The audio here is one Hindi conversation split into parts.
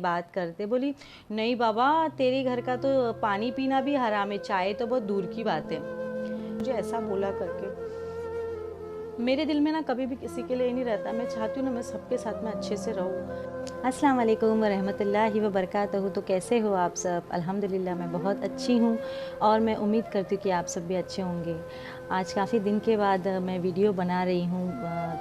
बात करते, बोली नहीं बाबा तेरे घर का तो पानी पीना भी हराम है, चाय तो बहुत दूर की बात है। मुझे ऐसा बोला करके मेरे दिल में ना कभी भी किसी के लिए ही नहीं रहता। मैं चाहती हूँ ना मैं सबके साथ में अच्छे से रहूँ। अस्सलाम वालेकुम रहमतुल्लाहि व बरकातहू। तो कैसे हो आप सब? अल्हम्दुलिल्लाह मैं बहुत अच्छी हूँ और मैं उम्मीद करती हूँ कि आप सब भी अच्छे होंगे। आज काफ़ी दिन के बाद मैं वीडियो बना रही हूँ,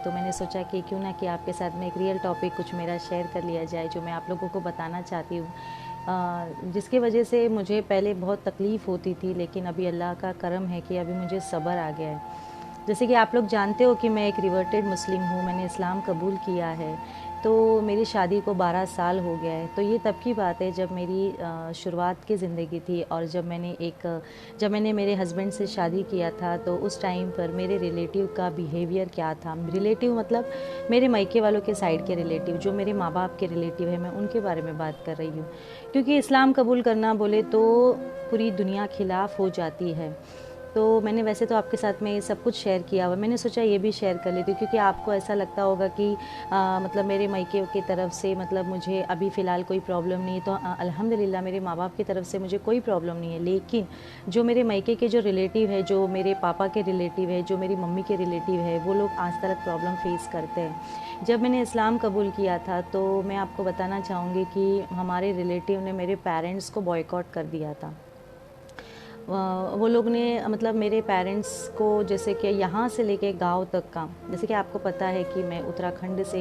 तो मैंने सोचा कि क्यों ना कि आपके साथ में एक रियल टॉपिक कुछ मेरा शेयर कर लिया जाए जो मैं आप लोगों को बताना चाहती हूँ, जिसकी वजह से मुझे पहले बहुत तकलीफ़ होती थी, लेकिन अभी अल्लाह का करम है कि अभी मुझे सब्र आ गया है। जैसे कि आप लोग जानते हो कि मैं एक रिवर्टेड मुस्लिम हूँ, मैंने इस्लाम कबूल किया है। तो मेरी शादी को 12 साल हो गया है। तो ये तब की बात है जब मेरी शुरुआत की ज़िंदगी थी, और जब मैंने मेरे हस्बैंड से शादी किया था, तो उस टाइम पर मेरे रिलेटिव का बिहेवियर क्या था। रिलेटिव मतलब मेरे मायके वालों के साइड के रिलेटिव, जो मेरे माँ बाप के रिलेटिव है, मैं उनके बारे में बात कर रही हूँ। क्योंकि इस्लाम कबूल करना बोले तो पूरी दुनिया खिलाफ़ हो जाती है। तो मैंने वैसे तो आपके साथ में ये सब कुछ शेयर किया हुआ, मैंने सोचा ये भी शेयर कर लेती हूँ, क्योंकि आपको ऐसा लगता होगा कि मतलब मेरे मायके की तरफ से मतलब मुझे अभी फ़िलहाल कोई प्रॉब्लम नहीं है। तो अल्हम्दुलिल्लाह मेरे माँ बाप की तरफ से मुझे कोई प्रॉब्लम नहीं है। लेकिन जो मेरे मायके के जो रिलेटिव है, जो मेरे पापा के रिलेटिव है, जो मेरी मम्मी के रिलेटिव है, वो लोग आज तक प्रॉब्लम फेस करते हैं। जब मैंने इस्लाम कबूल किया था, तो मैं आपको बताना चाहूँगी कि हमारे रिलेटिव ने मेरे पेरेंट्स को बॉयकॉट कर दिया था। वो लोग ने मतलब मेरे पेरेंट्स को, जैसे कि यहाँ से लेके गांव तक का, जैसे कि आपको पता है कि मैं उत्तराखंड से,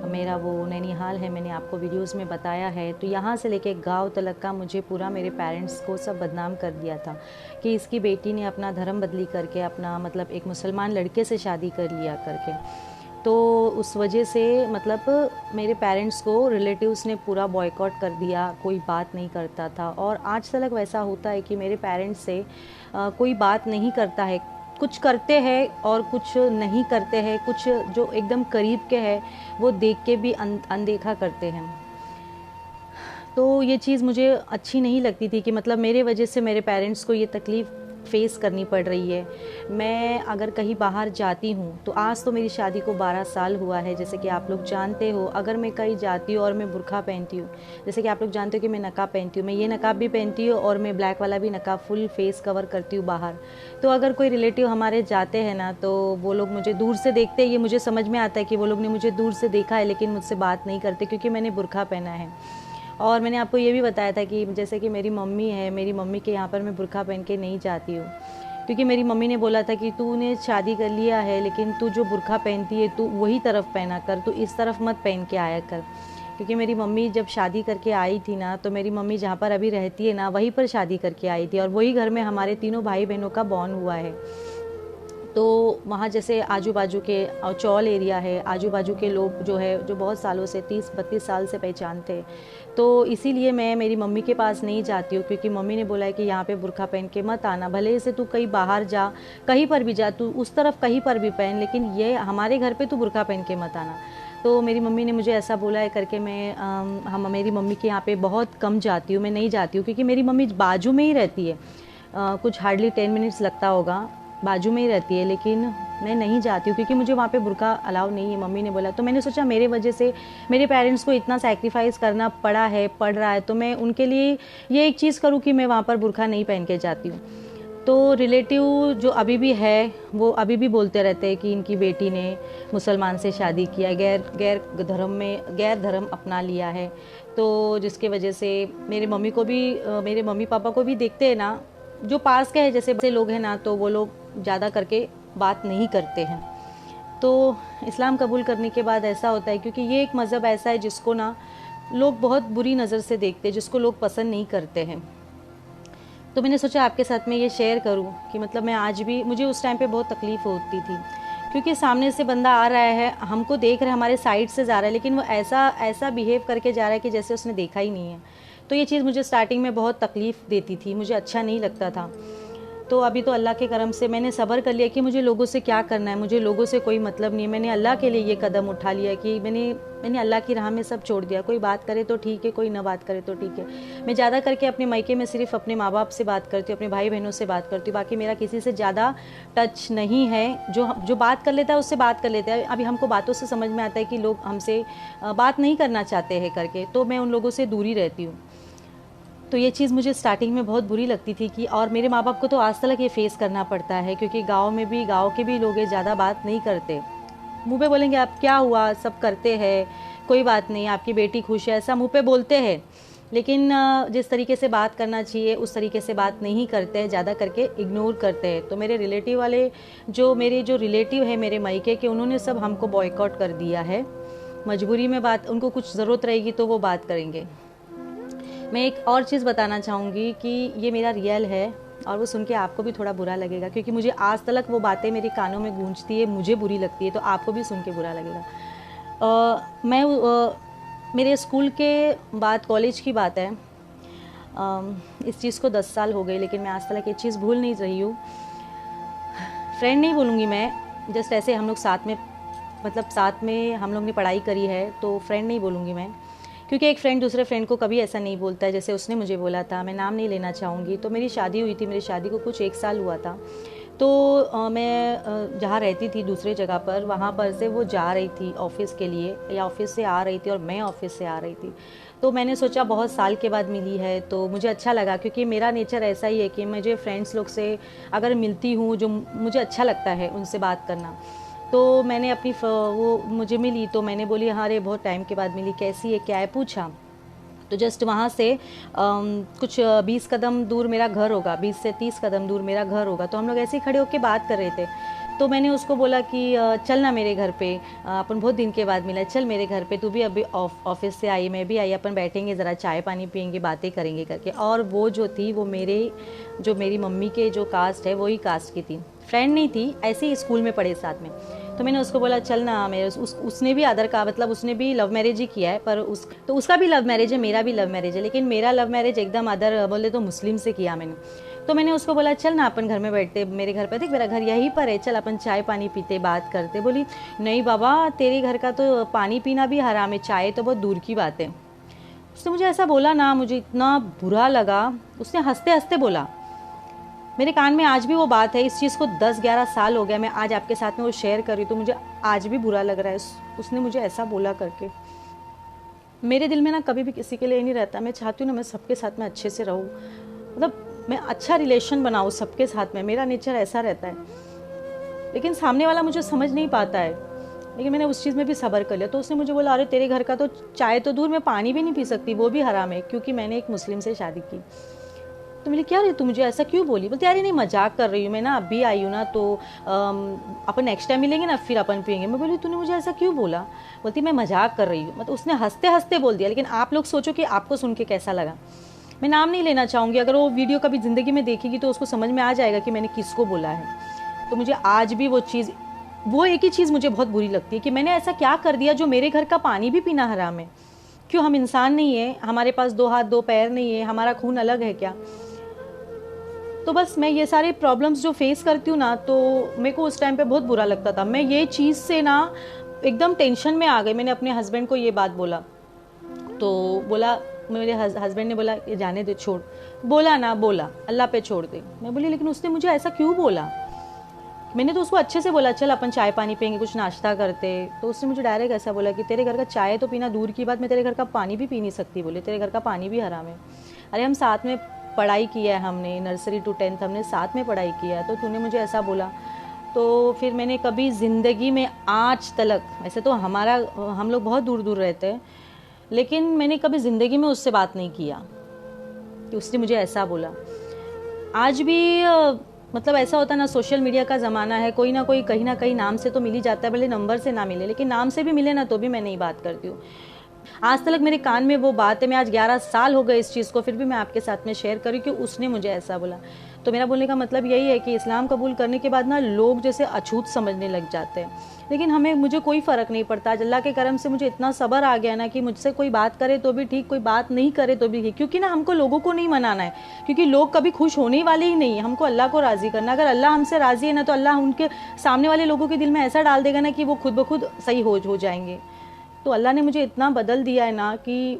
मेरा वो नैनीहाल है, मैंने आपको वीडियोस में बताया है। तो यहाँ से लेके गांव तक का मुझे पूरा मेरे पेरेंट्स को सब बदनाम कर दिया था कि इसकी बेटी ने अपना धर्म बदली करके अपना मतलब एक मुसलमान लड़के से शादी कर लिया करके। तो उस वजह से मतलब मेरे पेरेंट्स को रिलेटिव्स ने पूरा बॉयकॉट कर दिया, कोई बात नहीं करता था। और आज तक वैसा होता है कि मेरे पेरेंट्स से कोई बात नहीं करता है। कुछ करते हैं और कुछ नहीं करते हैं, कुछ जो एकदम करीब के हैं वो देख के भी अनदेखा करते हैं। तो ये चीज़ मुझे अच्छी नहीं लगती थी कि मतलब मेरे वजह से मेरे पेरेंट्स को ये तकलीफ़ फ़ेस करनी पड़ रही है। मैं अगर कहीं बाहर जाती हूँ, तो आज तो मेरी शादी को 12 साल हुआ है, जैसे कि आप लोग जानते हो। अगर मैं कहीं जाती हूँ और मैं बुर्का पहनती हूँ, जैसे कि आप लोग जानते हो कि मैं नकाब पहनती हूँ, मैं ये नकाब भी पहनती हूँ और मैं ब्लैक वाला भी नकाब फुल फेस कवर करती हूँ बाहर। तो अगर कोई रिलेटिव हमारे जाते हैं ना, तो वो लोग मुझे दूर से देखते हैं। ये मुझे समझ में आता है कि वो लोग ने मुझे दूर से देखा है, लेकिन मुझसे बात नहीं करते क्योंकि मैंने बुर्का पहना है। और मैंने आपको ये भी बताया था कि जैसे कि मेरी मम्मी है, मेरी मम्मी के यहाँ पर मैं बुर्का पहन के नहीं जाती हूँ, क्योंकि मेरी मम्मी ने बोला था कि तूने शादी कर लिया है, लेकिन तू जो बुर्का पहनती है तू वही तरफ पहना कर, तू इस तरफ मत पहन के आया कर। क्योंकि मेरी मम्मी जब शादी करके आई थी ना, तो मेरी मम्मी जहाँ पर अभी रहती है ना, वहीं पर शादी करके आई थी, और वही घर में हमारे तीनों भाई बहनों का बॉर्न हुआ है। तो वहाँ जैसे आजू बाजू के चौल एरिया है, आजू बाजू के लोग जो है, जो बहुत सालों से 30-32 साल से पहचानते हैं। तो इसीलिए मैं मेरी मम्मी के पास नहीं जाती हूँ, क्योंकि मम्मी ने बोला है कि यहाँ पे बुर्का पहन के मत आना, भले से तू कहीं बाहर जा, कहीं पर भी जा, तू उस तरफ कहीं पर भी पहन, लेकिन ये हमारे घर पे तू बुर्का पहन के मत आना। तो मेरी मम्मी ने मुझे ऐसा बोला है करके मैं मेरी मम्मी के यहाँ पे बहुत कम जाती हूँ, मैं नहीं जाती हूँ, क्योंकि मेरी मम्मी बाजू में ही रहती है। कुछ हार्डली 10 मिनट्स लगता होगा, बाजू में ही रहती है, लेकिन मैं नहीं जाती हूँ क्योंकि मुझे वहाँ पे बुर्का अलाउ नहीं है, मम्मी ने बोला। तो मैंने सोचा मेरे वजह से मेरे पेरेंट्स को इतना सैक्रिफाइस करना पड़ रहा है, तो मैं उनके लिए ये एक चीज़ करूँ कि मैं वहाँ पर बुर्का नहीं पहन के जाती हूँ। तो रिलेटिव जो अभी भी है, वो अभी भी बोलते रहते हैं कि इनकी बेटी ने मुसलमान से शादी किया, गैर धर्म अपना लिया है। तो जिसके वजह से मेरे मेरे मम्मी पापा को भी देखते हैं ना, जो पास के हैं जैसे लोग हैं ना, तो वो लोग ज़्यादा करके बात नहीं करते हैं। तो इस्लाम कबूल करने के बाद ऐसा होता है, क्योंकि ये एक मज़हब ऐसा है जिसको ना लोग बहुत बुरी नज़र से देखते हैं, जिसको लोग पसंद नहीं करते हैं। तो मैंने सोचा आपके साथ में ये शेयर करूं कि मतलब मैं आज भी, मुझे उस टाइम पे बहुत तकलीफ़ होती थी, क्योंकि सामने से बंदा आ रहा है, हमको देख रहा है, हमारे साइड से जा रहा है, लेकिन वो ऐसा बिहेव करके जा रहा है कि जैसे उसने देखा ही नहीं है। तो ये चीज़ मुझे स्टार्टिंग में बहुत तकलीफ़ देती थी, मुझे अच्छा नहीं लगता था। तो अभी तो अल्लाह के करम से मैंने सब्र कर लिया कि मुझे लोगों से क्या करना है, मुझे लोगों से कोई मतलब नहीं है। मैंने अल्लाह के लिए ये कदम उठा लिया कि मैंने अल्लाह की राह में सब छोड़ दिया। कोई बात करे तो ठीक है, कोई ना बात करे तो ठीक है। मैं ज़्यादा करके अपने मायके में सिर्फ अपने माँ बाप से बात करती हूँ, अपने भाई बहनों से बात करती हूँ। बाकी मेरा किसी से ज़्यादा टच नहीं है। जो बात कर लेता है उससे बात कर लेता है। अभी हमको बातों से समझ में आता है कि लोग हमसे बात नहीं करना चाहते हैं करके, तो मैं उन लोगों से दूरी रहती हूँ। तो ये चीज़ मुझे स्टार्टिंग में बहुत बुरी लगती थी कि, और मेरे माँ बाप को तो आज तक ये फेस करना पड़ता है, क्योंकि गाँव के भी लोग ज़्यादा बात नहीं करते। मुँह पे बोलेंगे आप क्या हुआ, सब करते हैं, कोई बात नहीं, आपकी बेटी खुश है, ऐसा मुँह पे बोलते हैं। लेकिन जिस तरीके से बात करना चाहिए उस तरीके से बात नहीं करते हैं, ज़्यादा करके इग्नोर करते हैं। तो मेरे रिलेटिव वाले मेरे जो रिलेटिव है मेरे मायके के, उन्होंने सब हमको बॉयकॉट कर दिया है। मजबूरी में बात, उनको कुछ ज़रूरत रहेगी तो वो बात करेंगे। मैं एक और चीज़ बताना चाहूँगी कि ये मेरा रियल है, और वो सुन के आपको भी थोड़ा बुरा लगेगा, क्योंकि मुझे आज तक वो बातें मेरे कानों में गूंजती है, मुझे बुरी लगती है, तो आपको भी सुन के बुरा लगेगा। मेरे स्कूल के बाद कॉलेज की बात है। इस चीज़ को 10 साल हो गए, लेकिन मैं आज तक ये चीज़ भूल नहीं रही हूँ। फ्रेंड नहीं बोलूँगी मैं, जस्ट ऐसे हम लोग साथ में, मतलब साथ में हम लोग ने पढ़ाई करी है, तो फ्रेंड नहीं बोलूँगी मैं, क्योंकि एक फ्रेंड दूसरे फ्रेंड को कभी ऐसा नहीं बोलता है जैसे उसने मुझे बोला था। मैं नाम नहीं लेना चाहूँगी। तो मेरी शादी हुई थी, मेरी शादी को कुछ 1 साल हुआ था। तो मैं जहाँ रहती थी दूसरे जगह पर, वहाँ पर से वो जा रही थी ऑफ़िस के लिए, या ऑफ़िस से आ रही थी और मैं ऑफ़िस से आ रही थी। तो मैंने सोचा बहुत साल के बाद मिली है तो मुझे अच्छा लगा, क्योंकि मेरा नेचर ऐसा ही है कि मुझे फ्रेंड्स लोग से अगर मिलती हूँ, जो मुझे अच्छा लगता है उनसे बात करना। तो मैंने अपनी वो मुझे मिली, तो मैंने बोली हाँ रे, बहुत टाइम के बाद मिली, कैसी है, क्या है, पूछा। तो जस्ट वहाँ से कुछ 20 कदम दूर मेरा घर होगा, 20 से 30 कदम दूर मेरा घर होगा। तो हम लोग ऐसे ही खड़े होकर बात कर रहे थे। तो मैंने उसको बोला कि चल ना मेरे घर पे, अपन बहुत दिन के बाद मिला, चल मेरे घर पे, तू भी अभी ऑफिस से आई, मैं भी आई, अपन बैठेंगे ज़रा, चाय पानी पियेंगे, बातें करेंगे करके। और वो जो थी, वो मेरी मम्मी के जो कास्ट है वही कास्ट की थी। फ्रेंड नहीं थी, ऐसे ही स्कूल में पढ़े साथ में। तो मैंने उसको बोला चल ना, मेरे उसने भी अदर का, मतलब उसने भी लव मैरिज ही किया है, पर उसका भी लव मैरिज है, मेरा भी लव मैरिज है, लेकिन मेरा लव मैरिज एकदम अदर बोले तो मुस्लिम से किया मैंने। तो मैंने उसको बोला चल ना अपन घर में बैठते, मेरे घर पे देख, मेरा घर यहीं पर है, चल अपन चाय पानी पीते, बात करते। बोली नहीं बाबा, तेरे घर का तो पानी पीना भी हराम है, चाय तो बहुत दूर की बात है। उसने मुझे ऐसा बोला ना, मुझे इतना बुरा लगा। उसने हंसते हंसते बोला, मेरे कान में आज भी वो बात है। इस चीज़ को 10-11 साल हो गया, मैं आज आपके साथ में वो शेयर कर रही हूँ, तो मुझे आज भी बुरा लग रहा है उसने मुझे ऐसा बोला करके। मेरे दिल में ना कभी भी किसी के लिए नहीं रहता। मैं चाहती हूँ ना, मैं सबके साथ में अच्छे से रहूँ, मतलब मैं अच्छा रिलेशन बनाऊँ सबके साथ में, मेरा नेचर ऐसा रहता है। लेकिन सामने वाला मुझे समझ नहीं पाता है, लेकिन मैंने उस चीज़ में भी सब्र कर लिया। तो उसने मुझे बोला, अरे तेरे घर का तो चाय तो दूर, मैं पानी भी नहीं पी सकती, वो भी हराम है, क्योंकि मैंने एक मुस्लिम से शादी की। तो मैंने क्या रे, तू मुझे ऐसा क्यों बोली? बोलती यार नहीं, मजाक कर रही हूँ मैं ना, अभी आई हूँ ना, तो अपन नेक्स्ट टाइम मिलेंगे ना, फिर अपन पियेंगे। मैं बोली तूने मुझे ऐसा क्यों बोला? बोलती मैं मजाक कर रही हूँ। मतलब उसने हंसते हंसते बोल दिया। लेकिन आप लोग सोचो कि आपको सुन के कैसा लगा। मैं नाम नहीं लेना चाहूँगी, अगर वो वीडियो कभी ज़िंदगी में देखेगी तो उसको समझ में आ जाएगा कि मैंने किसको बोला है। तो मुझे आज भी वो एक ही चीज़ मुझे बहुत बुरी लगती है कि मैंने ऐसा क्या कर दिया जो मेरे घर का पानी भी पीना हराम है। क्यों हम इंसान नहीं है? हमारे पास 2 हाथ 2 पैर नहीं है? हमारा खून अलग है क्या? तो बस मैं ये सारे प्रॉब्लम्स जो फेस करती हूँ ना, तो मेरे को उस टाइम पे बहुत बुरा लगता था। मैं ये चीज़ से ना एकदम टेंशन में आ गई। मैंने अपने हस्बैंड को ये बात बोला, तो बोला, मेरे हस्बैंड ने बोला जाने दे, छोड़। बोला अल्लाह पे छोड़ दे। मैं बोली लेकिन उसने मुझे ऐसा क्यों बोला? मैंने तो उसको अच्छे से बोला चल अपन चाय पानी पियेंगे, कुछ नाश्ता करते। तो उसने मुझे डायरेक्ट ऐसा बोला कि तेरे घर का चाय तो पीना दूर की बात, मैं तेरे घर का पानी भी पी नहीं सकती। बोले तेरे घर का पानी भी हराम है। अरे हम साथ में पढ़ाई किया है, हमने नर्सरी टू 10th हमने साथ में पढ़ाई किया है, तो तूने मुझे ऐसा बोला। तो फिर मैंने कभी ज़िंदगी में आज तक, वैसे तो हम लोग बहुत दूर दूर रहते हैं, लेकिन मैंने कभी ज़िंदगी में उससे बात नहीं किया कि उसने मुझे ऐसा बोला। आज भी मतलब ऐसा होता ना, सोशल मीडिया का ज़माना है, कोई ना कोई कहीं ना कहीं नाम से तो मिल ही जाता है, भले नंबर से ना मिले, लेकिन नाम से भी मिले ना तो भी मैं नहीं बात करती हूँ। आज तक मेरे कान में वो बात है। मैं आज 11 साल हो गए इस चीज़ को, फिर भी मैं आपके साथ में शेयर करी कि उसने मुझे ऐसा बोला। तो मेरा बोलने का मतलब यही है कि इस्लाम कबूल करने के बाद ना लोग जैसे अछूत समझने लग जाते हैं, लेकिन मुझे कोई फ़र्क नहीं पड़ता। आज अल्लाह के करम से मुझे इतना सब्र आ गया ना कि मुझसे कोई बात करे तो भी ठीक, कोई बात नहीं करे तो भी ठीक, क्योंकि ना हमको लोगों को नहीं मनाना है, क्योंकि लोग कभी खुश होने वाले ही नहीं है। हमको अल्लाह को राज़ी करना। अगर अल्लाह हमसे राज़ी है ना, तो अल्लाह उनके सामने वाले लोगों के दिल में ऐसा डाल देगा ना कि वो खुद ब खुद सही हो जाएंगे। तो अल्लाह ने मुझे इतना बदल दिया है ना कि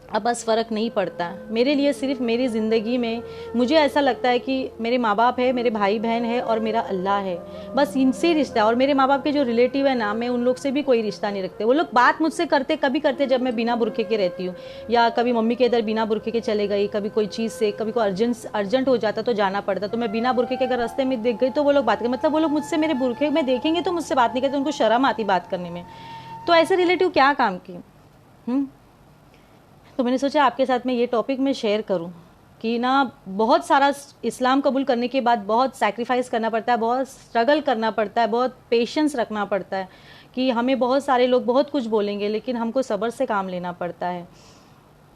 अब बस फ़र्क नहीं पड़ता मेरे लिए। सिर्फ मेरी ज़िंदगी में मुझे ऐसा लगता है कि मेरे माँ बाप है, मेरे भाई बहन है और मेरा अल्लाह है, बस इनसे रिश्ता है। और मेरे माँ बाप के जो रिलेटिव है ना, मैं उन लोग से भी कोई रिश्ता नहीं रखते। वो लोग बात मुझसे कभी करते जब मैं बिना बुरखे के रहती हूँ, या कभी मम्मी के इधर बिना बुरखे के चले गई, कभी कोई चीज़ से, कभी कोई अर्जेंट हो जाता तो जाना पड़ता, तो मैं बिना बुरखे के अगर रास्ते में दिख गई तो वो लोग बात करें, मतलब वो लोग मुझसे मेरे बुरखे में देखेंगे तो मुझसे बात नहीं करते, उनको शर्म आती बात करने में। तो ऐसे रिलेटिव क्या काम की। तो मैंने सोचा आपके साथ में ये टॉपिक मैं शेयर करूं कि ना बहुत सारा इस्लाम कबूल करने के बाद बहुत सैक्रिफाइस करना पड़ता है, बहुत स्ट्रगल करना पड़ता है, बहुत पेशेंस रखना पड़ता है कि हमें बहुत सारे लोग बहुत कुछ बोलेंगे, लेकिन हमको सब्र से काम लेना पड़ता है।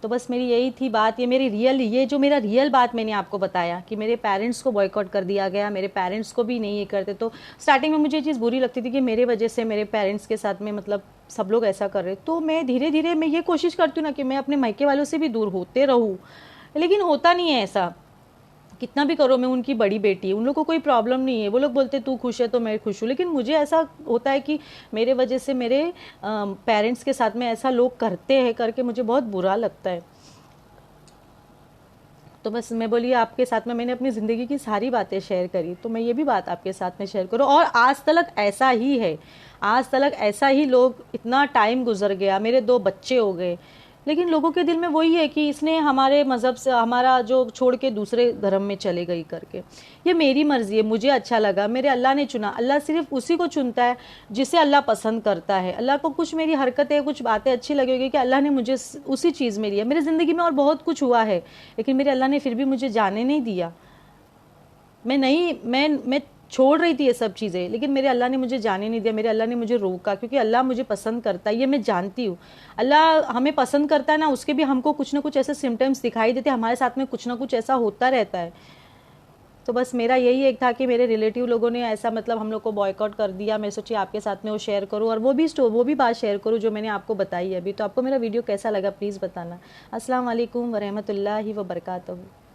तो बस मेरी यही थी बात। ये जो मेरा रियल बात मैंने आपको बताया कि मेरे पेरेंट्स को बॉयकॉट कर दिया गया, मेरे पेरेंट्स को भी नहीं ये करते। तो स्टार्टिंग में मुझे ये चीज़ बुरी लगती थी कि मेरे वजह से मेरे पेरेंट्स के साथ में मतलब सब लोग ऐसा कर रहे। तो मैं धीरे धीरे मैं ये कोशिश करती हूँ ना कि मैं अपने मायके वालों से भी दूर होते रहूँ, लेकिन होता नहीं है ऐसा। कितना भी करो, मैं उनकी बड़ी बेटी, उन लोगों को कोई प्रॉब्लम नहीं है। वो लोग बोलते तू खुश है तो मैं खुश हूँ, लेकिन मुझे ऐसा होता है कि मेरे वजह से मेरे पेरेंट्स के साथ में ऐसा लोग करते हैं करके मुझे बहुत बुरा लगता है। तो बस मैं बोली आपके साथ में मैंने अपनी ज़िंदगी की सारी बातें शेयर करी, तो मैं ये भी बात आपके साथ में शेयर करूँ। और आज तक ऐसा ही है, आज तक ऐसा ही लोग, इतना टाइम गुजर गया, मेरे 2 बच्चे हो गए, लेकिन लोगों के दिल में वही है कि इसने हमारे मज़हब से हमारा जो छोड़ के दूसरे धर्म में चले गई करके। ये मेरी मर्ज़ी है, मुझे अच्छा लगा, मेरे अल्लाह ने चुना। अल्लाह सिर्फ उसी को चुनता है जिसे अल्लाह पसंद करता है। अल्लाह को कुछ मेरी हरकतें, कुछ बातें अच्छी लगेगी कि अल्लाह ने मुझे उसी चीज़ में लिया। मेरी ज़िंदगी में और बहुत कुछ हुआ है, लेकिन मेरे अल्लाह ने फिर भी मुझे जाने नहीं दिया। मैं छोड़ रही थी ये सब चीज़ें, लेकिन मेरे अल्लाह ने मुझे जाने नहीं दिया, मेरे अल्लाह ने मुझे रोका, क्योंकि अल्लाह मुझे पसंद करता है, ये मैं जानती हूँ। अल्लाह हमें पसंद करता है ना, उसके भी हमको कुछ ना कुछ ऐसे सिम्टम्स दिखाई देते हैं, हमारे साथ में कुछ ना कुछ ऐसा होता रहता है। तो बस मेरा यही एक था कि मेरे रिलेटिव लोगों ने ऐसा मतलब हम लोग को बॉयकॉट कर दिया। मैं सोची आपके साथ में वो शेयर करूँ, और वो भी बात शेयर करूँ जो मैंने आपको बताई अभी। तो आपको मेरा वीडियो कैसा लगा प्लीज़ बताना। अस्सलाम वालेकुम वरहमतुल्लाहि वबरकातुहू।